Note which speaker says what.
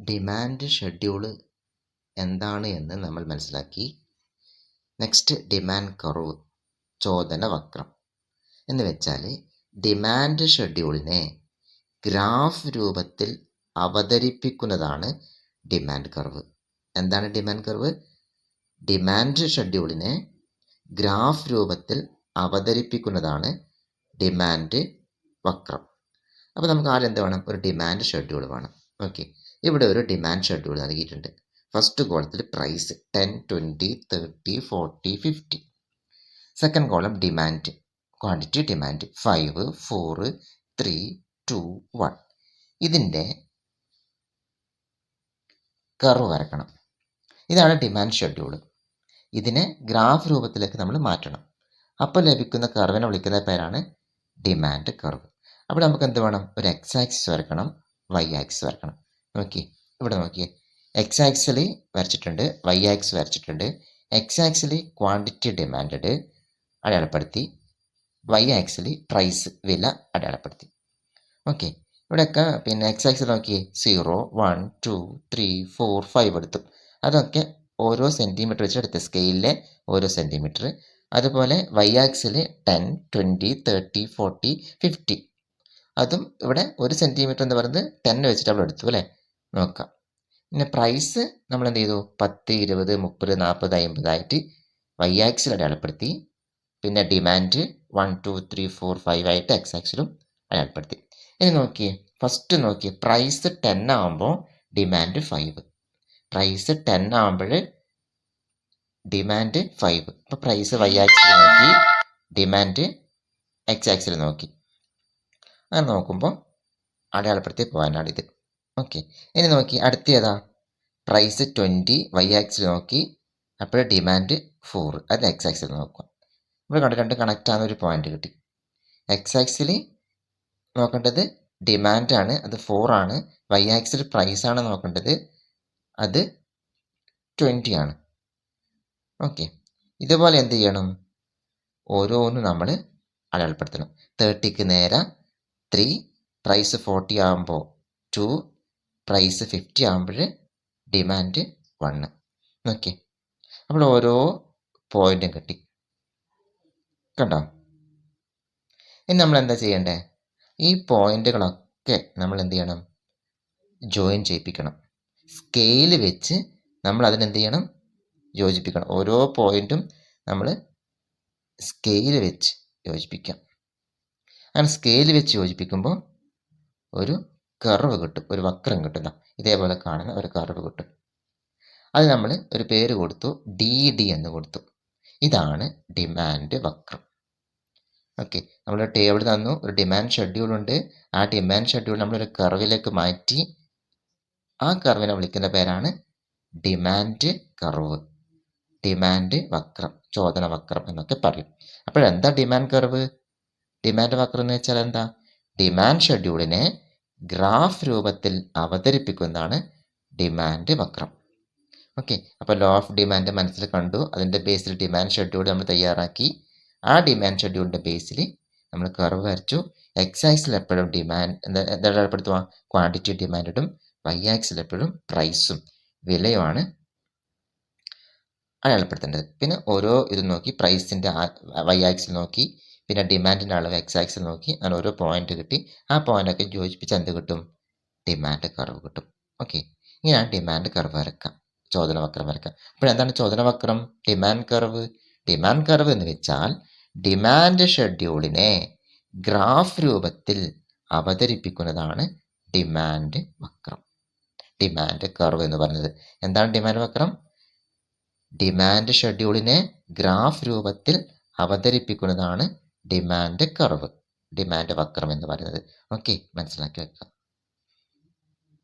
Speaker 1: Demand schedule എന്താണ് എന്ന് നമ്മൾ മനസ്സിലാക്കി. നെക്സ്റ്റ് ഡിമാൻഡ് കർവ്, ചോദന വക്രം എന്ന് വെച്ചാൽ ഡിമാൻഡ് ഷെഡ്യൂളിനെ ഗ്രാഫ് രൂപത്തിൽ അവതരിപ്പിക്കുന്നതാണ് ഡിമാൻഡ് കർവ്. എന്താണ് ഡിമാൻഡ് കർവ്? ഡിമാൻഡ് ഷെഡ്യൂളിനെ ഗ്രാഫ് രൂപത്തിൽ അവതരിപ്പിക്കുന്നതാണ് ഡിമാൻഡ് വക്രം. അപ്പോൾ നമുക്ക് ആദ്യം എന്ത് വേണം? ഒരു ഡിമാൻഡ് ഷെഡ്യൂൾ വേണം. ഓക്കെ, ഇവിടെ ഒരു ഡിമാൻഡ് ഷെഡ്യൂൾ നൽകിയിട്ടുണ്ട്. ഫസ്റ്റ് കോളത്തിൽ price 10, 20, 30, 40, 50. Second column demand, quantity demand 5, 4, 3, 2, 1. ഇതിൻ്റെ കർവ് വരക്കണം. ഇതാണ് ഡിമാൻഡ് ഷെഡ്യൂൾ. ഇതിനെ ഗ്രാഫ് രൂപത്തിലേക്ക് നമ്മൾ മാറ്റണം. അപ്പോൾ ലഭിക്കുന്ന കർവിനെ വിളിക്കുന്ന പേരാണ് ഡിമാൻഡ് കർവ്. അപ്പോൾ നമുക്ക് എന്ത് വേണം? ഒരു എക്സ് ആക്സിസ് വരക്കണം, വൈ ആക്സിസ് വരക്കണം. നോക്കി, ഇവിടെ നോക്കിയേ, എക്സ് ആക്സിൽ വരച്ചിട്ടുണ്ട്, വൈ ആക്സിസ് വരച്ചിട്ടുണ്ട്. എക്സ് ആക്സിൽ ക്വാണ്ടിറ്റി ഡിമാൻഡ് അടയാളപ്പെടുത്തി, വൈ ആക്സിൽ പ്രൈസ് വില അടയാളപ്പെടുത്തി. ഓക്കെ, ഇവിടെയൊക്കെ പിന്നെ എക്സ് ആക്സിൽ നോക്കിയേ 0, 1, 2, 3, 4, 5 എടുത്തു. അതൊക്കെ ഓരോ സെൻറ്റിമീറ്റർ വെച്ച് എടുത്ത്, സ്കെയിലിലെ ഓരോ സെൻറ്റിമീറ്റർ. അതുപോലെ വൈ ആക്സിൽ 10, 20, 30, 40, 50. അതും ഇവിടെ 1 സെൻറ്റിമീറ്റർ എന്ന് പറയുന്നത് 10 വെച്ചിട്ട് അവിടെ എടുത്തു അല്ലേ? നോക്കാം. പിന്നെ പ്രൈസ് നമ്മൾ എന്ത് ചെയ്തു? 10, 20, 30, 40, 50 ആയിട്ട് വൈ ആക്സിൽ അടയാളപ്പെടുത്തി. പിന്നെ ഡിമാൻഡ് 1, 2, 3, 4, 5 ആയിട്ട് എക്സ് ആക്സിലും അടയാളപ്പെടുത്തി. ഇനി നോക്കിയേ, ഫസ്റ്റ് നോക്കിയേ, പ്രൈസ് 10 ആകുമ്പോൾ ഡിമാൻഡ് 5. പ്രൈസ് 10 ആകുമ്പോൾ ഡിമാൻഡ് 5. അപ്പോൾ പ്രൈസ് വൈ ആക്സിൽ നോക്കി, ഡിമാൻഡ് എക്സ് ആക്സിൽ നോക്കി. അങ്ങനെ നോക്കുമ്പോൾ അടയാളപ്പെടുത്തിയ പോയിൻ്റാണിത്. ഓക്കെ, ഇനി നോക്കി അടുത്ത ഏതാ? പ്രൈസ് 20, വൈ ആക്സിൽ നോക്കി, അപ്പോൾ ഡിമാൻഡ് 4, അത് എക്സ് ആക്സിൽ നോക്കുക. ഇവിടെ കണ്ട് രണ്ട് കണക്റ്റ് ആകുന്ന ഒരു പോയിന്റ് കിട്ടി. എക്സ് ആക്സിൽ നോക്കേണ്ടത് ഡിമാൻഡാണ്, അത് 4 ആണ്. വൈ ആക്സിൽ പ്രൈസാണ് നോക്കേണ്ടത്, അത് 20 ആണ്. ഓക്കെ, ഇതുപോലെ എന്ത് ചെയ്യണം? ഓരോന്നും നമ്മൾ അടയാളപ്പെടുത്തണം. 30ക്ക് നേരെ 3, പ്രൈസ് 40 ആകുമ്പോൾ 2, പ്രൈസ് 50 ആകുമ്പോൾ ഡിമാൻഡ് 1. ഓക്കെ, അപ്പോൾ ഓരോ പോയിന്റും കിട്ടി, കണ്ടോ? ഇനി നമ്മൾ എന്താ ചെയ്യേണ്ടത്? ഈ പോയിന്റുകളൊക്കെ നമ്മൾ എന്ത് ചെയ്യണം? ജോയിൻ ചെയ്യിപ്പിക്കണം. സ്കെയിൽ വെച്ച് നമ്മൾ അതിനെന്ത് ചെയ്യണം? യോജിപ്പിക്കണം. ഓരോ പോയിന്റും നമ്മൾ സ്കെയിൽ വെച്ച് യോജിപ്പിക്കാം. അങ്ങനെ സ്കെയിൽ വെച്ച് യോജിപ്പിക്കുമ്പോൾ ഒരു കർവ് കിട്ടും, ഒരു വക്രം കിട്ടുന്ന ഇതേപോലെ കാണുന്ന ഒരു കർവ് കിട്ടും. അത് നമ്മൾ ഒരു പേര് കൊടുത്തു, DD എന്ന് കൊടുത്തു. ഇതാണ് ഡിമാൻഡ് വക്രം. ഓക്കെ, നമ്മൾ ടേബിൾ തന്നു, ഒരു ഡിമാൻഡ് ഷെഡ്യൂൾ ഉണ്ട്. ആ ഡിമാൻഡ് ഷെഡ്യൂൾ നമ്മളൊരു കർവിലേക്ക് മാറ്റി. ആ കർവിനെ വിളിക്കുന്ന പേരാണ് ഡിമാൻഡ് കർവ്, ഡിമാൻഡ് വക്രം, ചോദന വക്രം എന്നൊക്കെ പറയും. അപ്പോഴെന്താ ഡിമാൻഡ് കർവ്? ഡിമാൻഡ് വക്രം എന്ന് വെച്ചാൽ എന്താ? ഡിമാൻഡ് ഷെഡ്യൂളിനെ ഗ്രാഫ് രൂപത്തിൽ അവതരിപ്പിക്കുന്നതാണ് ഡിമാൻഡ് വക്രം. ഓക്കെ, അപ്പോൾ ലോ ഓഫ് ഡിമാൻഡ് മനസ്സിൽ കണ്ടു. അതിൻ്റെ ബേസിൽ ഡിമാൻഡ് ഷെഡ്യൂൾ നമ്മൾ തയ്യാറാക്കി. ആ ഡിമാൻഡ് ഷെഡ്യൂളിൻ്റെ ബേസിൽ നമ്മൾ കർവ് വരച്ചു. എക്സ് ആക്സിൽ എപ്പോഴും ഡിമാൻഡ് എന്താ അടയാളപ്പെടുത്തുക? ക്വാണ്ടിറ്റി ഡിമാൻഡും. വൈ ആക്സിൽ എപ്പോഴും പ്രൈസും വിലയുമാണ് അടയാളപ്പെടുത്തേണ്ടത്. പിന്നെ ഓരോ ഇത് നോക്കി, പ്രൈസിൻ്റെ വൈ ആക്സിൽ നോക്കി, പിന്നെ ഡിമാൻഡിൻ്റെ അളവ് എക്സ് ആക്സിൽ നോക്കി, അങ്ങനെ ഓരോ പോയിന്റ് കിട്ടി. ആ പോയിൻ്റൊക്കെ യോജിപ്പിച്ച് എന്ത് കിട്ടും? ഡിമാൻഡ് കർവ് കിട്ടും. ഓക്കെ, ഇങ്ങനെയാണ് ഡിമാൻഡ് കർവ് വരക്കാം, ചോദന വക്രം വരക്കാം. അപ്പോൾ എന്താണ് ചോദന വക്രം? Demand curve. ഡിമാൻഡ് കർവ് എന്ന് വെച്ചാൽ ഡിമാൻഡ് ഷെഡ്യൂളിനെ ഗ്രാഫ് രൂപത്തിൽ അവതരിപ്പിക്കുന്നതാണ് ഡിമാൻഡ് വക്രം. ഡിമാൻഡ് കർവ് എന്ന് പറയുന്നത് എന്താണ്? ഡിമാൻഡ് വക്രം ഡിമാൻഡ് ഷെഡ്യൂളിനെ ഗ്രാഫ് രൂപത്തിൽ അവതരിപ്പിക്കുന്നതാണ് ഡിമാൻഡ് കർവ്, ഡിമാൻഡ് വക്രം എന്ന് പറയുന്നത്. ഓക്കെ, മനസ്സിലാക്കി വെക്കാം.